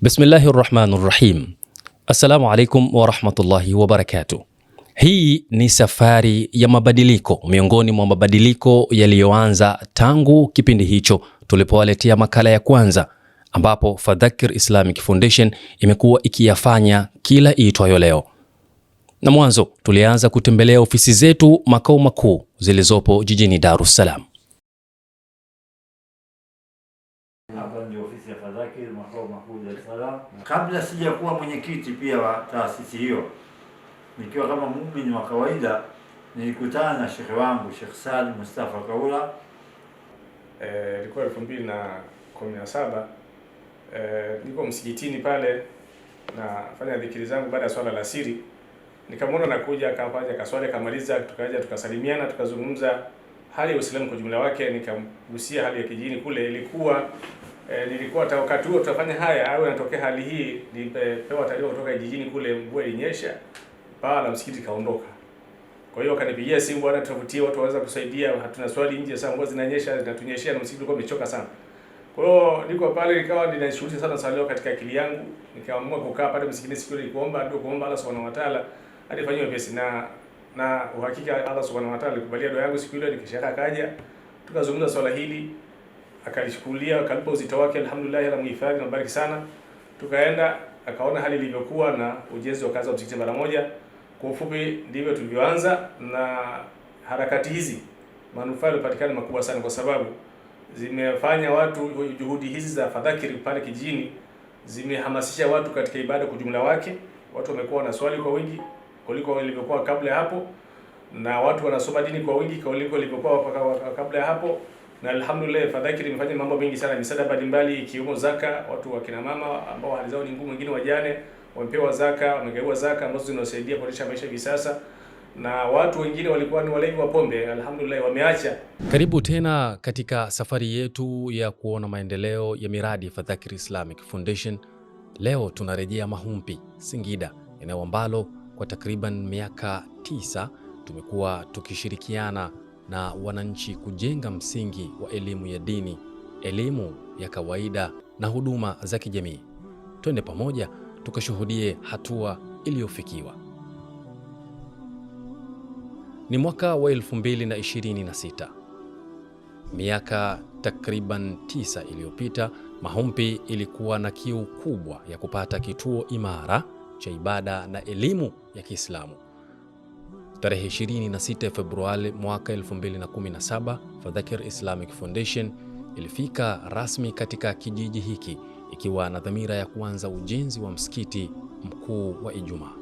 Bismillahirrahmanirrahim. Assalamu alaikum wa rahmatullahi wa barakatuh. Hii ni safari ya mabadiliko miongoni mwa mabadiliko yaliyoanza tangu kipindi hicho tulipowaletea makala ya kwanza, ambapo Fadhakir Islamic Foundation imekuwa ikiyafanya kila iitwayo leo. Na mwanzo tulianza kutembelea ofisi zetu makao makuu zilizopo jijini Dar es Salaam. Hapa ndio ofisi ya Fadhakir makao makuu Dar es Salaam. Kabla sijakuwa mwenyekiti pia wa taasisi hiyo, nikiwa kama muumini wa kawaida, nilikutana na shekhe wangu Sheikh Salim Mustafa Kaula. Ilikuwa 2017. Niko msikitini pale nafanya dhikiri zangu baada ya swala la asiri. Nikamwona nakuja akapaja kaswali kamaliza, tukaja tukasalimiana, tukazungumza hali ya Uislamu kwa jumla wake. Nikamgusia hali ya kijini kule ilikuwa nilikuwa wakati huo tutafanya haya au inatokea hali hii, nilipewa taarifa kutoka jijini kule, mvua ilinyesha, paa la msikiti kaondoka. Kwa hiyo akanipigia simu, bwana, tutafutie watu waweza kusaidia, hatuna swali nje, sasa mvua zinanyesha, zinatunyeshia na msikiti ulikuwa umechoka sana. Kwa hiyo niko pale nikawa ninashughulisha sana swali katika akili yangu, nikaamua kukaa pale msikitini siku ile kuomba Allah Subhanahu wa Ta'ala alifanyia pesi na uhakika Allah Subhanahu wa Ta'ala alikubalia dua yangu siku ile. Nikishaka akaja tukazungumza swala hili, akalishukulia akalipa uzito wake, alhamdulillah, ala muhifadhi, nabariki sana. Tukaenda akaona hali ilivyokuwa na ujenzi wa kaza msikiti mara moja. Kwa ufupi ndivyo tulivyoanza, na harakati hizi manufaa yalipatikana makubwa sana, kwa sababu zimefanya watu, juhudi hizi za Fadhakir pale kijijini zimehamasisha watu katika ibada kwa jumla wake. Watu wamekuwa na swali kwa wingi kuliko ilivyokuwa kabla ya hapo, na watu wanasoma dini kwa wingi kuliko ilivyokuwa kabla ya hapo. Na alhamdulillah Fadhakir imefanya mambo mengi sana, misaada mbalimbali ikiwemo zaka. Watu wa kina mama ambao hali zao ni ngumu, wengine wajane, wamepewa zaka, wamegawiwa zaka ambazo zinawasaidia kuendesha maisha hivi sasa, na watu wengine walikuwa ni walevi wa pombe, alhamdulillah wameacha. Karibu tena katika safari yetu ya kuona maendeleo ya miradi ya Fadhakir Islamic Foundation. Leo tunarejea Mahumpi, Singida, eneo ambalo kwa takriban miaka 9 tumekuwa tukishirikiana na wananchi kujenga msingi wa elimu ya dini, elimu ya kawaida na huduma za kijamii. Twende pamoja tukashuhudie hatua iliyofikiwa. Ni mwaka wa 2026. Miaka takriban 9 iliyopita, Mahumpi ilikuwa na kiu kubwa ya kupata kituo imara cha ibada na elimu ya Kiislamu. Tarehe 26 Februari mwaka 2017, Fadhakir Islamic Foundation ilifika rasmi katika kijiji hiki ikiwa na dhamira ya kuanza ujenzi wa msikiti mkuu wa Ijumaa.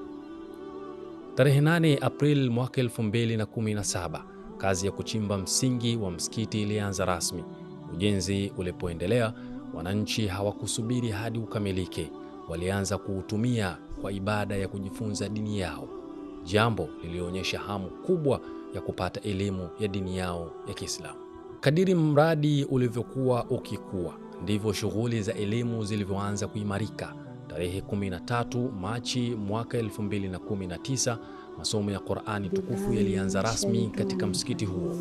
Tarehe 8 April mwaka 2017, kazi ya kuchimba msingi wa msikiti ilianza rasmi. Ujenzi ulipoendelea, wananchi hawakusubiri hadi ukamilike, walianza kuutumia kwa ibada ya kujifunza dini yao, jambo lilionyesha hamu kubwa ya kupata elimu ya dini yao ya Kiislamu. Kadiri mradi ulivyokuwa ukikua, ndivyo shughuli za elimu zilivyoanza kuimarika. Tarehe 13 Machi mwaka 2019, masomo ya Qur'ani tukufu yalianza rasmi katika msikiti huo.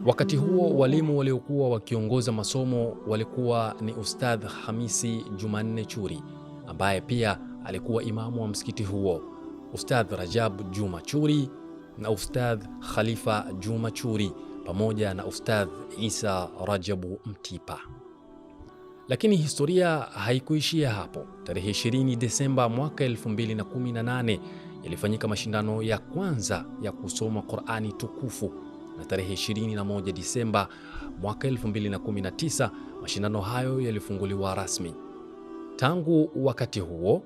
Wakati huo walimu waliokuwa wakiongoza masomo walikuwa ni Ustadh Hamisi Jumanne Churi, ambaye pia alikuwa imamu wa msikiti huo, Ustadh Rajab Juma Churi na Ustadh Khalifa Juma Churi, pamoja na Ustadh Isa Rajabu Mtipa. Lakini historia haikuishia hapo. Tarehe 20 Desemba mwaka 2018 yalifanyika mashindano ya kwanza ya kusoma Qur'ani tukufu, na tarehe 21 Disemba mwaka 2019 mashindano hayo yalifunguliwa rasmi. Tangu wakati huo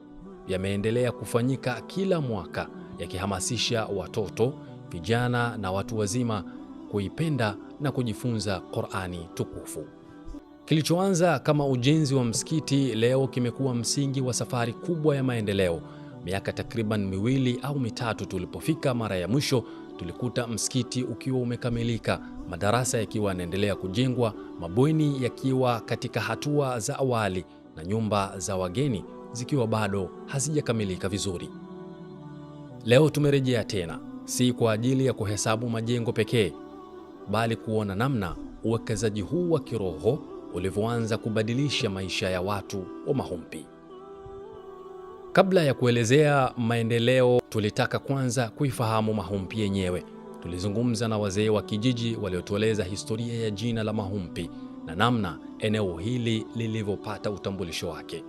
yameendelea kufanyika kila mwaka, yakihamasisha watoto, vijana na watu wazima kuipenda na kujifunza Qur'ani tukufu. Kilichoanza kama ujenzi wa msikiti leo kimekuwa msingi wa safari kubwa ya maendeleo. Miaka takriban 2 au 3 tulipofika mara ya mwisho, tulikuta msikiti ukiwa umekamilika, madarasa yakiwa yanaendelea kujengwa, mabweni yakiwa katika hatua za awali na nyumba za wageni zikiwa bado hazijakamilika vizuri. Leo tumerejea tena, si kwa ajili ya kuhesabu majengo pekee, bali kuona namna uwekezaji huu wa kiroho ulivyoanza kubadilisha maisha ya watu wa Mahumpi. Kabla ya kuelezea maendeleo, tulitaka kwanza kuifahamu Mahumpi yenyewe. Tulizungumza na wazee wa kijiji waliotueleza historia ya jina la Mahumpi na namna eneo hili lilivyopata utambulisho wake.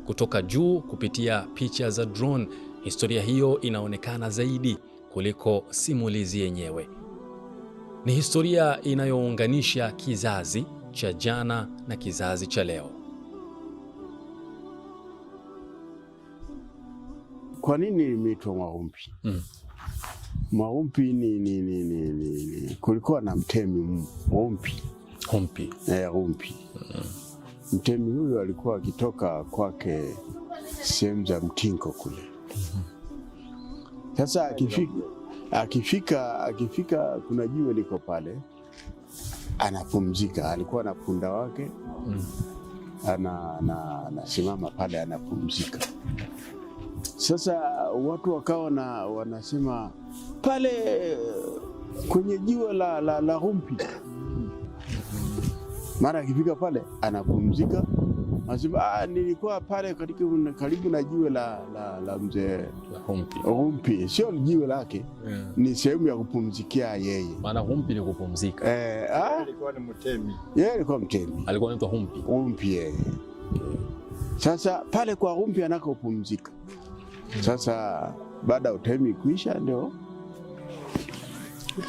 Kutoka juu kupitia picha za drone, historia hiyo inaonekana zaidi kuliko simulizi yenyewe. Ni historia inayounganisha kizazi cha jana na kizazi cha leo. Kwa nini imeitwa Mahumpi? Mahumpi ni kulikuwa na mtemi Humpi. Humpi. Humpi. Mtemi huyo alikuwa akitoka kwake sehemu za Mtingo kule. Sasa akifika kuna jiwe liko pale, anapumzika. Alikuwa na punda wake, anasimama pale anapumzika. Sasa watu wakawa wanasema pale kwenye jiwe la Humpi. Mara akifika pale anapumzika, anasema nilikuwa pale karibu na jiwe la mzee Humpi. Sio jiwe lake, ni sehemu ya kupumzikia yeye. Maana Humpi ni kupumzika. Alikuwa ni mtemi. Yeye alikuwa mtemi. Alikuwa anaitwa Humpi. Humpi yeye. Sasa pale kwa Humpi anakopumzika. Sasa baada ya utemi kuisha ndio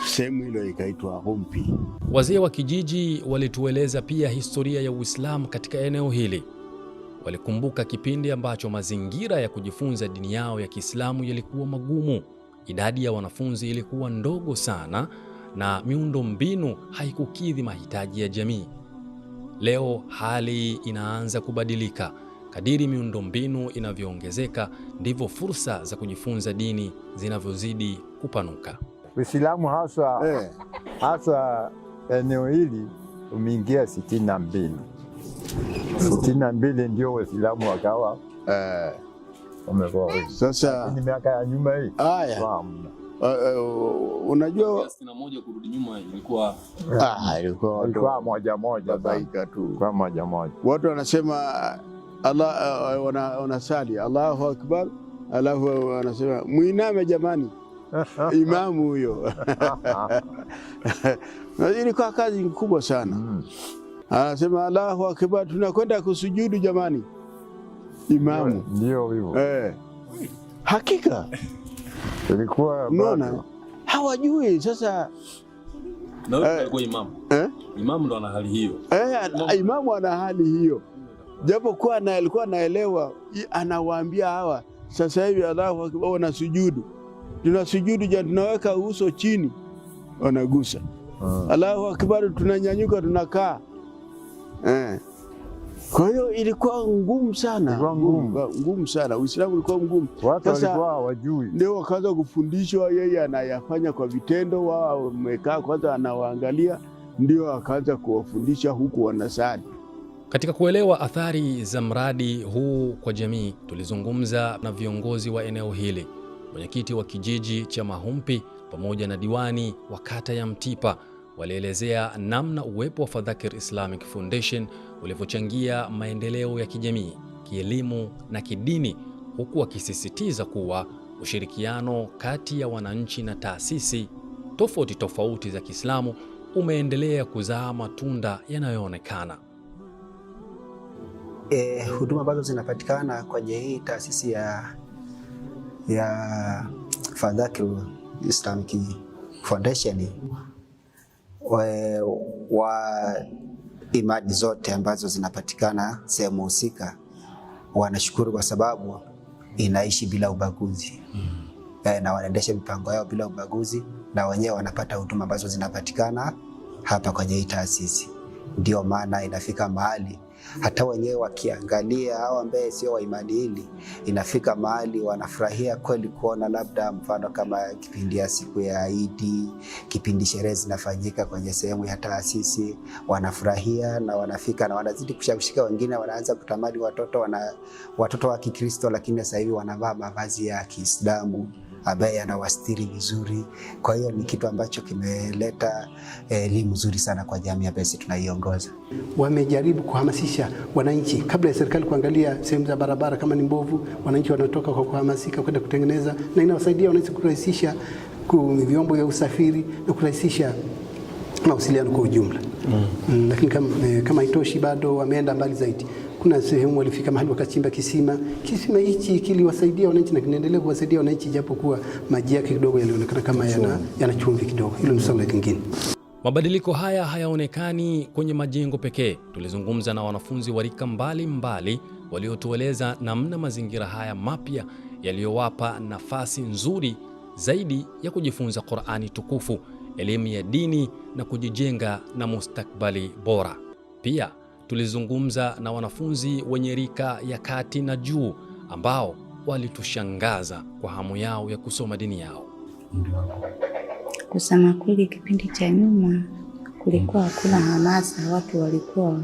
sehemu hilo ikaitwa Humpi. Wazee wa kijiji walitueleza pia historia ya Uislamu katika eneo hili. Walikumbuka kipindi ambacho mazingira ya kujifunza dini yao ya Kiislamu yalikuwa magumu. Idadi ya wanafunzi ilikuwa ndogo sana na miundo mbinu haikukidhi mahitaji ya jamii. Leo hali inaanza kubadilika. Kadiri miundo mbinu inavyoongezeka, ndivyo fursa za kujifunza dini zinavyozidi kupanuka. Uislamu hasa eneo hili umeingia 62. 62 ndio Waislamu wakawa wamekuwa. Sasa ni miaka ya nyuma hii. Unajua 61 kurudi nyuma ilikuwa moja babaika tu. Kwa moja. Watu wanasema Allah, wanasali Allahu Akbar, alafu wanasema muiname jamani. Imamu huyo. Ilikuwa kazi kubwa sana. Anasema Allahu Akbar, tunakwenda kusujudu jamani. Imamu. Ndio hivyo. Hakika. Ilikuwa unaona hawajui sasa. Na wewe alikuwa imamu. Imamu ndo ana hali hiyo. Imamu ana hali hiyo. Japo kwa alikuwa anaelewa, anawaambia hawa sasa hivi Allahu Akbar wanasujudu. Tunasujudu tunaweka uso chini, wanagusa. Allahu Akbar tunanyanyuka tunakaa. Kwa hiyo ilikuwa ngumu sana. Ngumu sana. Uislamu ulikuwa ngumu. Watu walikuwa hawajui. Ndio wakaanza kufundishwa, yeye anayafanya kwa vitendo, wao wamekaa kwanza anawaangalia, ndio akaanza kuwafundisha huku wanasali. Katika kuelewa athari za mradi huu kwa jamii, tulizungumza na viongozi wa eneo hili. Mwenyekiti wa kijiji cha Mahumpi pamoja na diwani wa kata ya Mtipa walielezea namna uwepo wa Fadhakir Islamic Foundation ulivyochangia maendeleo ya kijamii, kielimu na kidini, huku wakisisitiza kuwa ushirikiano kati ya wananchi na taasisi tofauti za Kiislamu umeendelea kuzaa matunda yanayoonekana. Huduma ambazo zinapatikana kwenye hii taasisi ya Fadhakir Islamic Foundation wa imani zote ambazo zinapatikana sehemu husika wanashukuru kwa sababu inaishi bila ubaguzi. Na wanaendesha mipango yao bila ubaguzi, na wenyewe wanapata huduma ambazo zinapatikana hapa kwenye hii taasisi. Ndio maana inafika mahali hata wenyewe wakiangalia hao ambao sio wa imani hili, inafika mahali wanafurahia kweli kuona labda mfano kama kipindi ya siku ya Idi, kipindi sherehe zinafanyika kwenye sehemu ya taasisi, wanafurahia na wanafika na wanazidi kushawishika. Wengine wanaanza kutamani watoto wa Kikristo, lakini sasa hivi wanavaa mavazi ya Kiislamu. ambaye anawastiri vizuri. Kwa hiyo ni kitu ambacho kimeleta elimu nzuri sana kwa jamii ambayo sisi tunaiongoza. Wamejaribu kuhamasisha wananchi kabla ya serikali kuangalia sehemu za barabara kama ni mbovu, wananchi wanatoka kwa kuhamasika kwenda kutengeneza, na inawasaidia wananchi kurahisisha vyombo vya usafiri na kurahisisha mawasiliano kwa ujumla. Lakini kama haitoshi, bado wameenda mbali zaidi. Kuna sehemu walifika mahali wakachimba kisima. Kisima hichi kiliwasaidia wananchi na kinaendelea kuwasaidia wananchi, japokuwa maji yake kidogo yalionekana kama yana chumvi kidogo. Hilo ni swala lingine. Mabadiliko haya hayaonekani kwenye majengo pekee. Tulizungumza na wanafunzi wa rika mbalimbali waliotueleza namna mazingira haya mapya yaliyowapa nafasi nzuri zaidi ya kujifunza Qur'ani tukufu, elimu ya dini na kujijenga na mustakbali bora. Pia tulizungumza na wanafunzi wenye rika ya kati na juu ambao walitushangaza kwa hamu yao ya kusoma dini yao. Kusema kweli, kipindi cha nyuma kulikuwa hakuna hamasa, watu walikuwa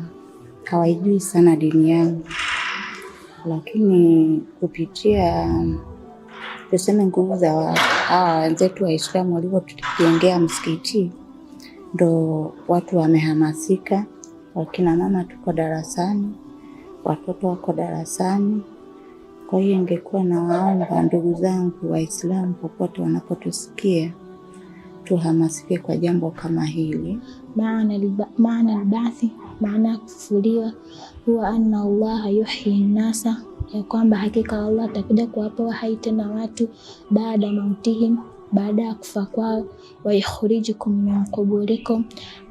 hawaijui sana dini yao, lakini kupitia tuseme nguvu za wenzetu Waislamu walivyotujengea msikiti, ndo watu wamehamasika. Wakina mama tuko darasani, watoto wako darasani. Kwa hiyo ingekuwa na waomba ndugu zangu Waislamu popote wanapotusikia, tuhamasike kwa jambo kama hili. Maana albathi, maana kufufuliwa, huwa anna Allah yuhyi nasa, ya kwamba hakika Allah atakuja kuwapa hai tena watu baada mautihim, baada ya kufa kwao, wa yukhrijukum min quburikum,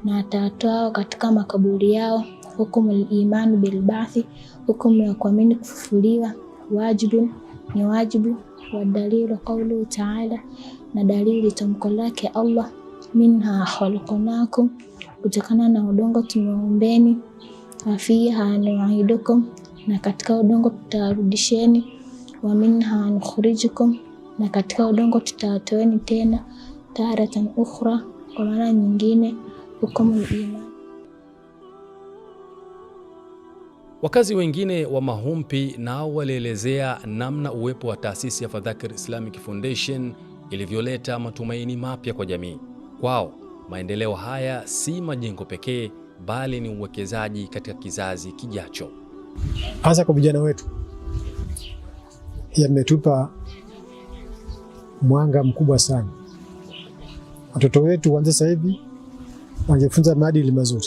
na atatoa katika makaburi yao. Hukumul iman bil ba'thi, hukumu ya kuamini kufufuliwa. Wajibun, ni wajibu. Wa dalilu qawlu ta'ala, na dalili tamko lake Allah, minha khalaqnakum, kutokana na udongo tumeumbeni. Fiha nu'idukum, na katika udongo tutarudisheni. Wa minha nukhrijukum, na katika udongo tutatoeni tena. Taratan ukhra, kwa maana nyingine. Hukumu iman. Wakazi wengine wa Mahumpi nao walielezea namna uwepo wa taasisi ya Fadhakir Islamic Foundation ilivyoleta matumaini mapya kwa jamii. Kwao, maendeleo haya si majengo pekee, bali ni uwekezaji katika kizazi kijacho. Hasa kwa vijana wetu, yametupa mwanga mkubwa sana. Watoto wetu kuanzia sasa hivi wanajifunza maadili mazuri.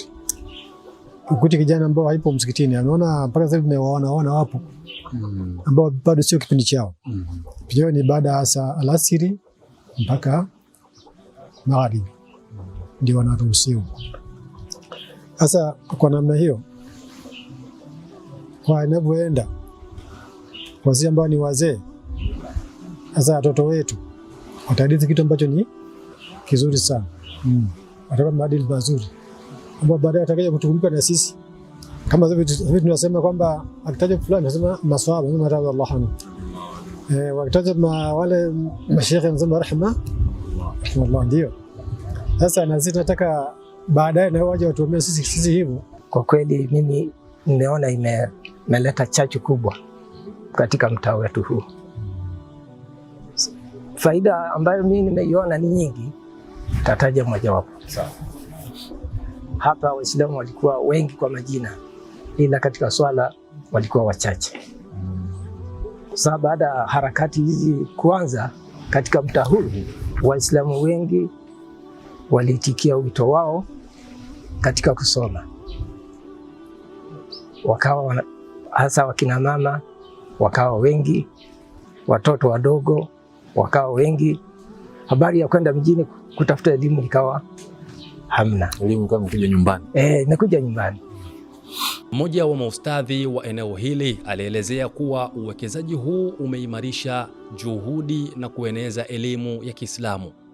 Ukuti kijana ambao haipo msikitini, anaona mpaka sasa hivi tumewaona wapo ambao bado sio kipindi chao. Pia ni baada ya alasiri mpaka magharibi ndio wanaruhusiwa. Sasa kwa namna hiyo, kwa inavyoenda kwa sisi ambao ni wazee, sasa watoto wetu watadithi kitu ambacho ni kizuri sana. Watapata maadili mazuri ambao baadaye watakaja kutukumbuka na sisi. Kama hivi tunasema kwamba akitaja fulani tunasema maswahaba kama radhiallahu anhu. Wakitaja wale mashaikh wanasema rahimahullah, ndio. Sasa na sisi tunataka baadaye na waje watuombe sisi hivyo. Kwa kweli mimi nimeona imeleta chachu kubwa katika mtaa wetu huu. Faida ambayo mimi nimeiona ni nyingi, tataja moja wapo. Hapa Waislamu walikuwa wengi kwa majina, ila katika swala walikuwa wachache. Sasa baada ya harakati hizi kuanza katika mtaa huu, Waislamu wengi waliitikia wito wao katika kusoma. Wakawa hasa wakina mama wakawa wengi, watoto wadogo wakawa wengi. Habari ya kwenda mjini kutafuta elimu ikawa hamna. Elimu kama kuja nyumbani. Nakuja nyumbani. Mmoja wa maustadhi wa eneo hili alielezea kuwa uwekezaji huu umeimarisha juhudi na kueneza elimu ya Kiislamu.